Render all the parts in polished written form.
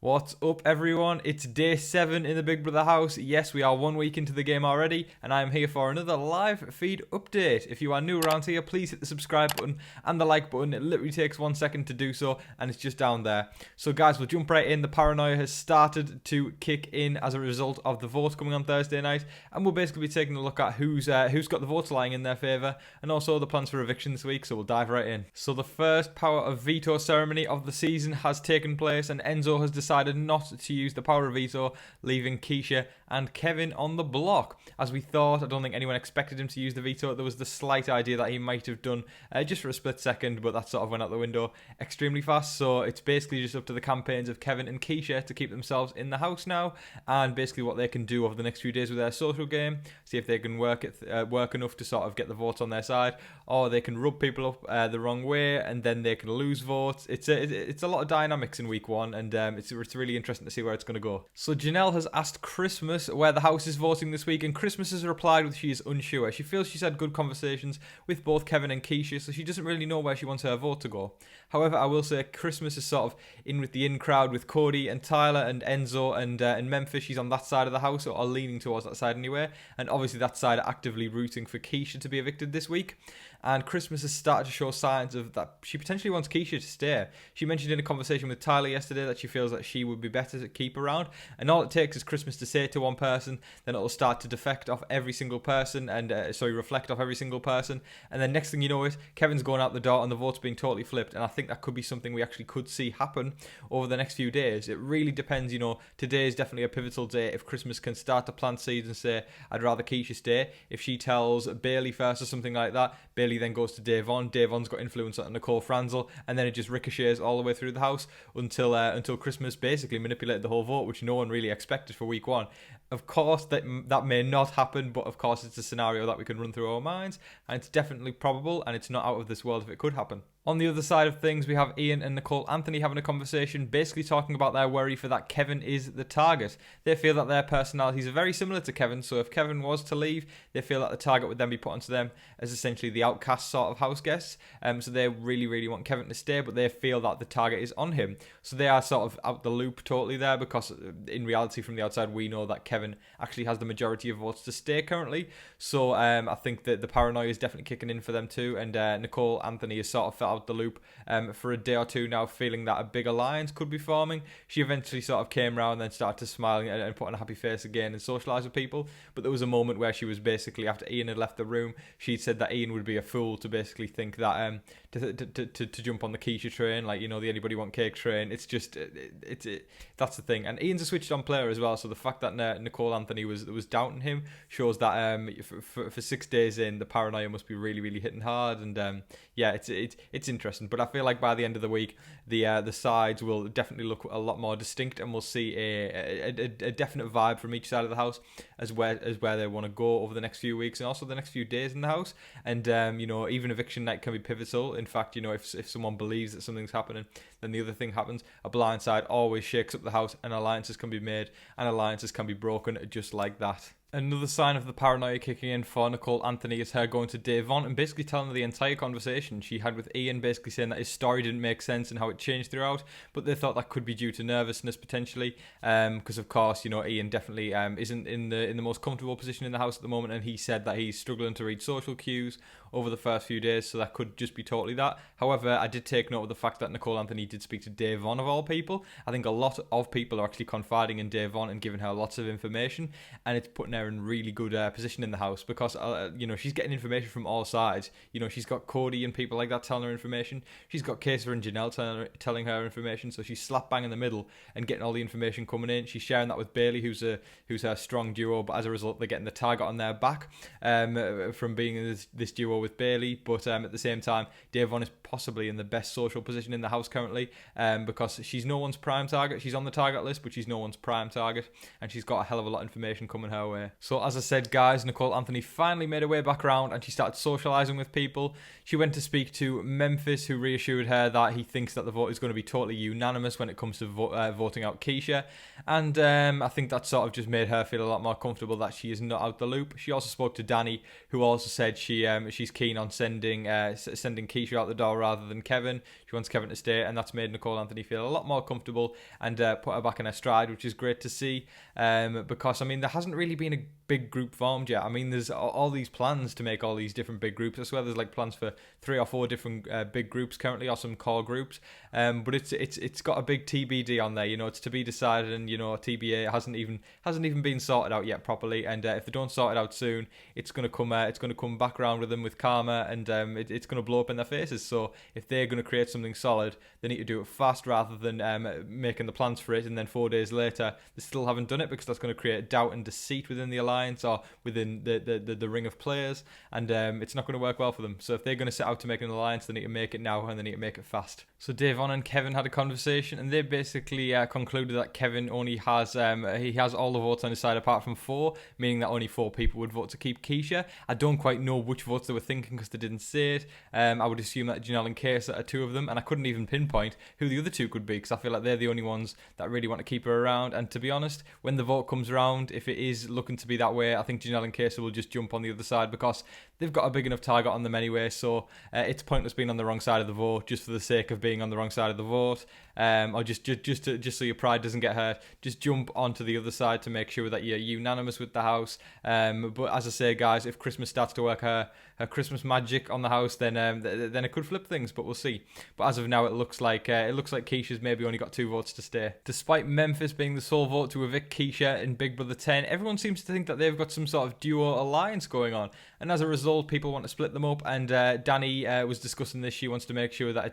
What's up, everyone? It's day 7 in the Big Brother house. Yes, we are 1 week into the game already, and I am here for another live feed update. If you are new around here, please hit the subscribe button and the like button. It literally takes 1 second to do so, and it's just down there. So guys, we'll jump right in. The paranoia has started to kick in as a result of the vote coming on Thursday night, and we'll basically be taking a look at who's got the votes lying in their favour, and also the plans for eviction this week, so we'll dive right in. So the first power of veto ceremony of the season has taken place, and Enzo has decided not to use the power of veto, leaving Keesha and Kevin on the block. As we thought, I don't think anyone expected him to use the veto. There was the slight idea that he might have done just for a split second, but that sort of went out the window extremely fast. So it's basically just up to the campaigns of Kevin and Keesha to keep themselves in the house now, and basically what they can do over the next few days with their social game, see if they can work enough to sort of get the votes on their side, or they can rub people up the wrong way, and then they can lose votes. It's a lot of dynamics in week 1, and it's really interesting to see where it's going to go. So Janelle has asked Christmas where the house is voting this week, and Christmas has replied with she is unsure. She feels she's had good conversations with both Kevin and Keesha, so she doesn't really know where she wants her vote to go. However, I will say Christmas is sort of in with the in crowd with Cody and Tyler and Enzo and Memphis. She's on that side of the house, or leaning towards that side anyway, and obviously that side are actively rooting for Keesha to be evicted this week. And Christmas has started to show signs of that she potentially wants Keesha to stay. She mentioned in a conversation with Tyler yesterday that she feels that she would be better to keep around, and all it takes is Christmas to say it to one person, then it'll start to defect off every single person, and reflect off every single person, and then next thing you know is Kevin's going out the door and the vote's being totally flipped. And I think that could be something we actually could see happen over the next few days. It really depends, today is definitely a pivotal day. If Christmas can start to plant seeds and say, I'd rather Keesha stay, if she tells Bailey first or something like that, Bailey then goes to Davon. Davon's got influence on Nicole Franzel, and then it just ricochets all the way through the house until Christmas basically manipulated the whole vote, which no one really expected for week 1. Of course, that may not happen, but of course it's a scenario that we can run through our minds, and it's definitely probable, and it's not out of this world if it could happen. On the other side of things, we have Ian and Nicole Anthony having a conversation, basically talking about their worry for that Kevin is the target. They feel that their personalities are very similar to Kevin, so if Kevin was to leave, they feel that the target would then be put onto them as essentially the outcast sort of house guests. So they really, really want Kevin to stay, but they feel that the target is on him. So they are sort of out the loop totally there, because in reality, from the outside, we know that Kevin actually has the majority of votes to stay currently. So I think that the paranoia is definitely kicking in for them too, and Nicole Anthony is sort of felt out the loop for a day or two now, feeling that a big alliance could be forming. She eventually sort of came around and then started to smile and put on a happy face again and socialise with people. But there was a moment where she was basically, after Ian had left the room, she'd said that Ian would be a fool to basically think that to jump on the Keesha train, like, the anybody want cake train. It's just that's the thing. And Ian's a switched on player as well, so the fact that Nicole Anthony was doubting him shows that for 6 days in, the paranoia must be really, really hitting hard. And it's interesting. But I feel like by the end of the week, the sides will definitely look a lot more distinct, and we'll see a definite vibe from each side of the house as where they want to go over the next few weeks, and also the next few days in the house. And even eviction night can be pivotal. In fact, if someone believes that something's happening, then the other thing happens. A blind side always shakes up the house, and alliances can be made and alliances can be broken just like that. Another sign of the paranoia kicking in for Nicole Anthony is her going to Davon and basically telling her the entire conversation she had with Ian, basically saying that his story didn't make sense and how it changed throughout, but they thought that could be due to nervousness potentially, because of course, Ian definitely isn't in the most comfortable position in the house at the moment, and he said that he's struggling to read social cues over the first few days, so that could just be totally that. However, I did take note of the fact that Nicole Anthony did speak to Davon of all people. I think a lot of people are actually confiding in Davon and giving her lots of information, and it's putting her in really good position in the house, because she's getting information from all sides. She's got Cody and people like that telling her information. She's got Keesha and Janelle telling her information, so she's slap bang in the middle and getting all the information coming in. She's sharing that with Bailey, who's her strong duo, but as a result, they're getting the target on their back from being in this duo with Bailey. But at the same time, Davon is possibly in the best social position in the house currently, because she's no one's prime target. She's on the target list, but she's no one's prime target, and she's got a hell of a lot of information coming her way. way. So as I said, guys, Nicole Anthony finally made her way back around and she started socialising with people. She went to speak to Memphis, who reassured her that he thinks that the vote is going to be totally unanimous when it comes to voting out Keesha. And I think that sort of just made her feel a lot more comfortable that she is not out the loop. She also spoke to Danny, who also said she's keen on sending Keesha out the door rather than Kevin. She wants Kevin to stay, and that's made Nicole Anthony feel a lot more comfortable and put her back in her stride, which is great to see. Because I mean, there hasn't really been a big group formed yet. I mean, there's all these plans to make all these different big groups. I swear there's like plans for 3 or 4 different big groups currently, or some core groups. But it's got a big TBD on there. You know, it's to be decided, and you know, TBA hasn't even been sorted out yet properly. And if they don't sort it out soon, it's gonna come back around with them with karma, and it's gonna blow up in their faces. So if they're gonna create something solid, they need to do it fast rather than making the plans for it and then 4 days later they still haven't done it, because that's going to create doubt and deceit within the alliance or within the ring of players, and it's not going to work well for them. So if they're going to set out to make an alliance, they need to make it now and they need to make it fast. So Davon and Kevin had a conversation, and they basically concluded that Kevin only has he has all the votes on his side apart from 4, meaning that only 4 people would vote to keep Keesha. I don't quite know which votes they were thinking because they didn't say it. I would assume that Janelle and Keesha are 2 of them, and I couldn't even pinpoint who the other 2 could be, because I feel like they're the only ones that really want to keep her around. And to be honest, when the vote comes around, if it is looking to be that way, I think Janelle and Keesha will just jump on the other side, because they've got a big enough target on them anyway. So it's pointless being on the wrong side of the vote just for the sake of being on the wrong side of the vote, or just so your pride doesn't get hurt. Just jump onto the other side to make sure that you're unanimous with the house. But as I say, guys, if Christmas starts to work her Christmas magic on the house, then it could flip things, but we'll see. But as of now, it looks like Keesha's maybe only got 2 votes to stay. Despite Memphis being the sole vote to evict Keesha in Big Brother 10, everyone seems to think that they've got some sort of duo alliance going on, and as a result, people want to split them up. And Danny was discussing this. She wants to make sure that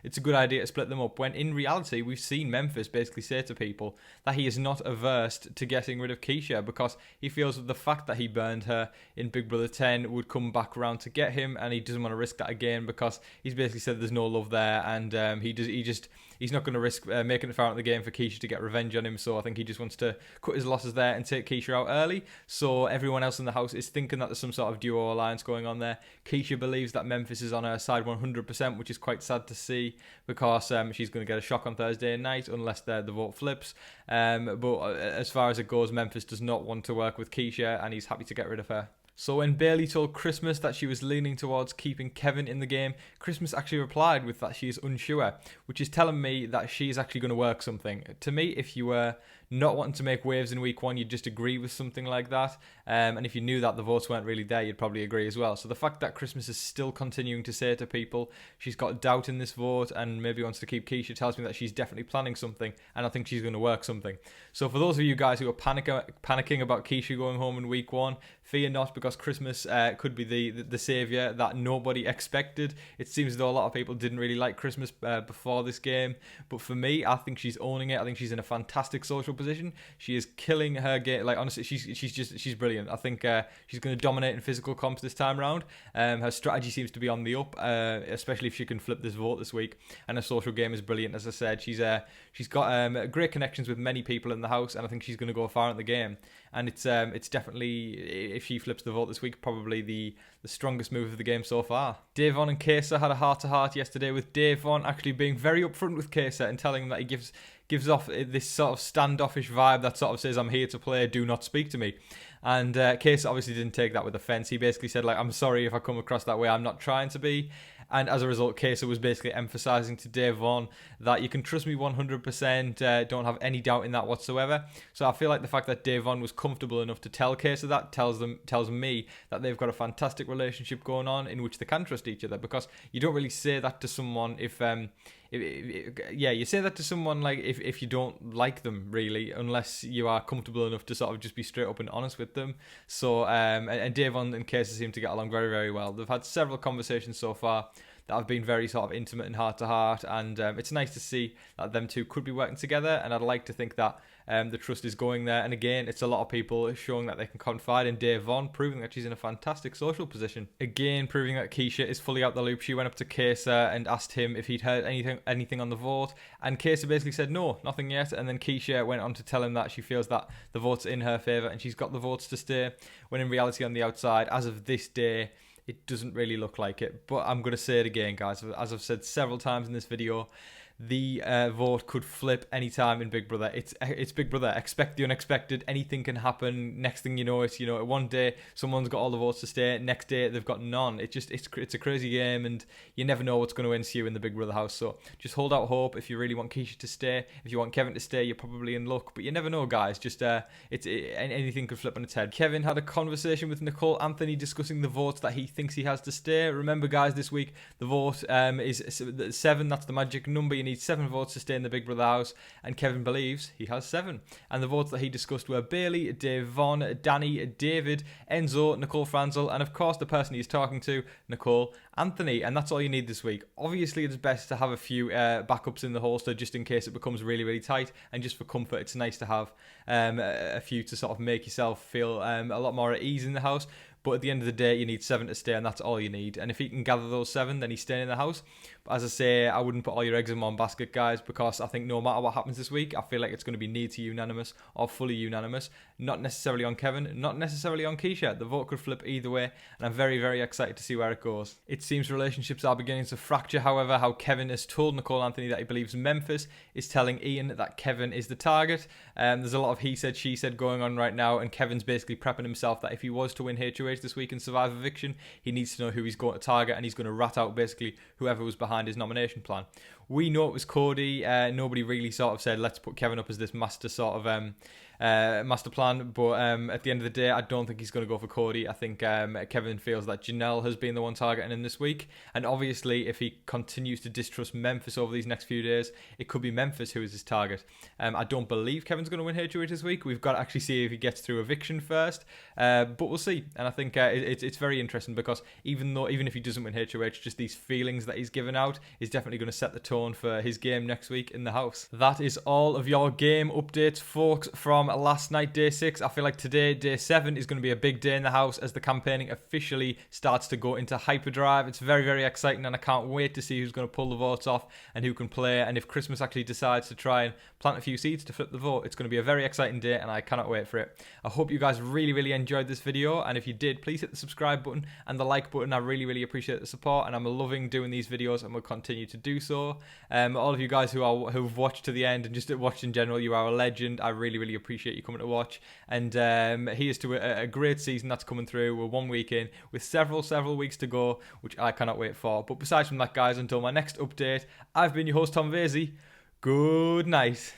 it's a good idea to split them up, when in reality, we've seen Memphis basically say to people that he is not averse to getting rid of Keesha, because he feels that the fact that he burned her in Big Brother 10 would come back around to get him, and he doesn't want to risk that again, because he's basically said there's no love there, and he's not going to risk making it far out of the game for Keesha to get revenge on him. So I think he just wants to cut his losses there and take Keesha out early. So everyone else in the house is thinking that there's some sort of duo alliance going on there. Keesha believes that Memphis is on her side 100%, which is quite sad to see, because she's going to get a shock on Thursday night unless the vote flips. But as far as it goes, Memphis does not want to work with Keesha, and he's happy to get rid of her. So when Bailey told Christmas that she was leaning towards keeping Kevin in the game, Christmas actually replied with that she is unsure, which is telling me that she is actually going to work something. To me, if you were not wanting to make waves in week 1, you'd just agree with something like that. And if you knew that the votes weren't really there, you'd probably agree as well. So the fact that Christmas is still continuing to say to people she's got doubt in this vote and maybe wants to keep Keesha tells me that she's definitely planning something, and I think she's going to work something. So for those of you guys who are panicking about Keesha going home in week 1, fear not, because Christmas could be the saviour that nobody expected. It seems as though a lot of people didn't really like Christmas before this game, but for me, I think she's owning it. I think she's in a fantastic social position. She is killing her game. Like, honestly, she's brilliant. I think she's going to dominate in physical comps this time round. Her strategy seems to be on the up, especially if she can flip this vote this week. And her social game is brilliant. As I said, she's got great connections with many people in the house, and I think she's going to go far in the game. And it's definitely, if she flips the vote this week, probably the strongest move of the game so far. Davon and Keesha had a heart-to-heart yesterday, with Davon actually being very upfront with Keesha and telling him that he gives off this sort of standoffish vibe that sort of says, I'm here to play, do not speak to me. And Keesha obviously didn't take that with offence. He basically said, like, I'm sorry if I come across that way, I'm not trying to be. And as a result, Keesha was basically emphasising to Davon that you can trust me 100%, don't have any doubt in that whatsoever. So I feel like the fact that Davon was comfortable enough to tell Keesha that tells me that they've got a fantastic relationship going on in which they can trust each other, because you don't really say that to someone if you say that to someone like if you don't like them, really, unless you are comfortable enough to sort of just be straight up and honest with them. So and Davon and Keesha seem to get along very, very well. They've had several conversations so far. that have been very sort of intimate and heart to heart, and it's nice to see that them two could be working together, and I'd like to think that the trust is going there. And again, it's a lot of people showing that they can confide in Devon, proving that she's in a fantastic social position. Again, proving that Keesha is fully out the loop. She went up to Keesha and asked him if he'd heard anything on the vote, and Keesha basically said no, nothing yet. And then Keesha went on to tell him that she feels that the vote's in her favour and she's got the votes to stay, when in reality on the outside, as of this day, it doesn't really look like it. But I'm going to say it again, guys, as I've said several times in this video, the vote could flip anytime in Big Brother. It's Big Brother. Expect the unexpected. Anything can happen. Next thing you know, it's one day someone's got all the votes to stay. Next day they've got none. It's a crazy game, and you never know what's going to ensue in the Big Brother house. So just hold out hope. If you really want Keesha to stay, if you want Kevin to stay, you're probably in luck. But you never know, guys. Anything could flip on its head. Kevin had a conversation with Nicole Anthony discussing the votes that he thinks he has to stay. Remember, guys, this week the vote is 7. That's the magic number. You need 7 votes to stay in the Big Brother house, and Kevin believes he has 7. And the votes that he discussed were Bailey, Devon, Danny, David, Enzo, Nicole Franzel, and of course the person he's talking to, Nicole Anthony. And that's all you need this week. Obviously, it's best to have a few backups in the holster just in case it becomes really, really tight, and just for comfort, it's nice to have a few to sort of make yourself feel a lot more at ease in the house. But at the end of the day, you need 7 to stay, and that's all you need. And if he can gather those 7, then he's staying in the house. But as I say, I wouldn't put all your eggs in one basket, guys, because I think no matter what happens this week, I feel like it's going to be near to unanimous or fully unanimous. Not necessarily on Kevin, not necessarily on Keesha. The vote could flip either way, and I'm very, very excited to see where it goes. It seems relationships are beginning to fracture, however, how Kevin has told Nicole Anthony that he believes Memphis is telling Ian that Kevin is the target. There's a lot of he said, she said going on right now, and Kevin's basically prepping himself that if he was to win HOH this week and survive eviction, he needs to know who he's going to target, and he's going to rat out basically whoever was behind his nomination plan. We know it was Cody. Nobody really sort of said let's put Kevin up as this master sort of master plan, but at the end of the day, I don't think he's going to go for Cody. I think Kevin feels that Janelle has been the one targeting him this week, and obviously if he continues to distrust Memphis over these next few days, it could be Memphis who is his target. I don't believe Kevin's going to win HOH this week. We've got to actually see if he gets through eviction first, but we'll see. And I think it's very interesting, because even if he doesn't win HOH, just these feelings that he's given out is definitely going to set the tone for his game next week in the house. That is all of your game updates, folks, from last night, day 6. I feel like today, day 7, is going to be a big day in the house as the campaigning officially starts to go into hyperdrive. It's very, very exciting, and I can't wait to see who's going to pull the votes off and who can play, and if Christmas actually decides to try and plant a few seeds to flip the vote. It's going to be a very exciting day, and I cannot wait for it. I hope you guys really, really enjoyed this video, and if you did, please hit the subscribe button and the like button. I really, really appreciate the support, and I'm loving doing these videos and will continue to do so. All of you guys who've watched to the end and just watched in general, you are a legend. I really, really appreciate you coming to watch, and here's to a great season that's coming through. We're 1 week in with several weeks to go, which I cannot wait for. But besides from that, guys, until my next update, I've been your host, Tom Vasey. Good night.